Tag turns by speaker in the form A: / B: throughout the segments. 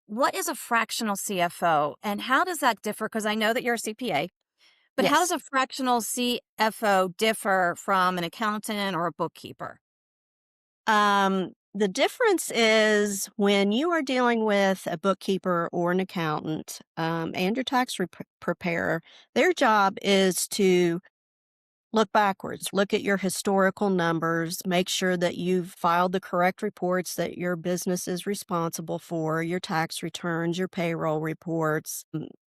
A: what is a fractional CFO and how does that differ? Because I know that you're a CPA, but how does
B: Yes.
A: a fractional CFO differ from an accountant or a bookkeeper?
B: The difference is when you are dealing with a bookkeeper or an accountant, and your preparer, their job is to look backwards, look at your historical numbers, make sure that you've filed the correct reports that your business is responsible for, your tax returns, your payroll reports.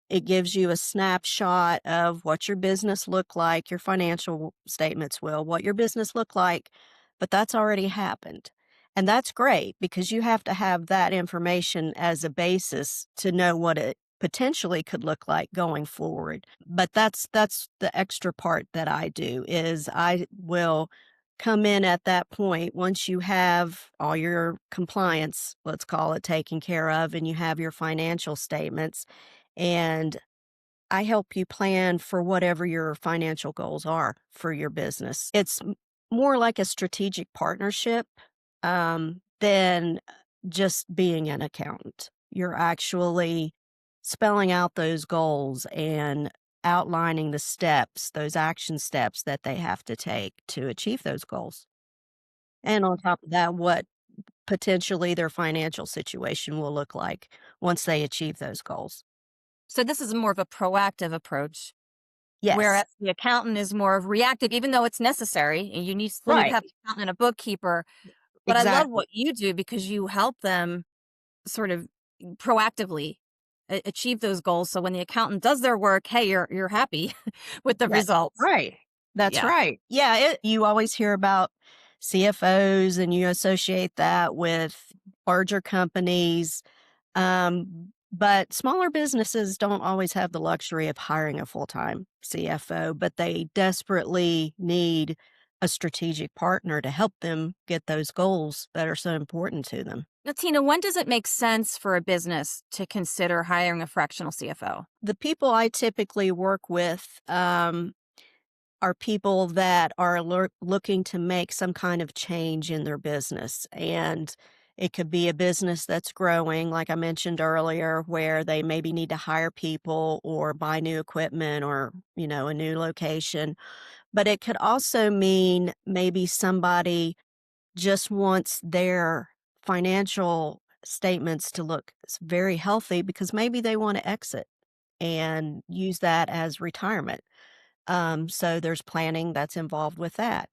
B: It gives you a snapshot of what your business looked like, your financial statements will, what your business looked like, but that's already happened. And that's great because you have to have that information as a basis to know what it potentially could look like going forward. But that's the extra part that I do is I will come in at that point once you have all your compliance, let's call it, taken care of, and you have your financial statements, and I help you plan for whatever your financial goals are for your business. It's more like a strategic partnership than just being an accountant. You're actually spelling out those goals and outlining the steps, those action steps that they have to take to achieve those goals. And on top of that, what potentially their financial situation will look like once they achieve those goals.
A: So this is more of a proactive approach,
B: Yes,
A: whereas the accountant is more of reactive, even though it's necessary. And you need still need to
B: right.
A: have an accountant and a bookkeeper. But I love
B: Exactly.
A: what you do because you help them sort of proactively achieve those goals. So when the accountant does their work, hey, you're happy with the
B: That's
A: results.
B: right. That's
A: Yeah.
B: right. Yeah, you always hear about CFOs and you associate that with larger companies, but smaller businesses don't always have the luxury of hiring a full-time CFO, but they desperately need a strategic partner to help them get those goals that are so important to them.
A: Now, Tina, when does it make sense for a business to consider hiring a fractional CFO?
B: The people I typically work with, are people that are looking to make some kind of change in their business. And it could be a business that's growing, like I mentioned earlier, where they maybe need to hire people or buy new equipment or, a new location. But it could also mean maybe somebody just wants their financial statements to look very healthy because maybe they want to exit and use that as retirement. So there's planning that's involved with that.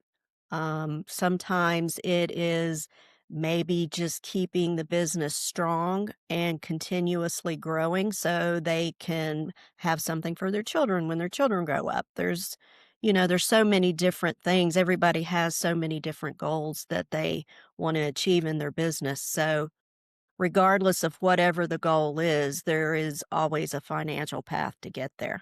B: Sometimes it is maybe just keeping the business strong and continuously growing so they can have something for their children when their children grow up. There's so many different things. Everybody has so many different goals that they want to achieve in their business. So regardless of whatever the goal is, there is always a financial path to get there.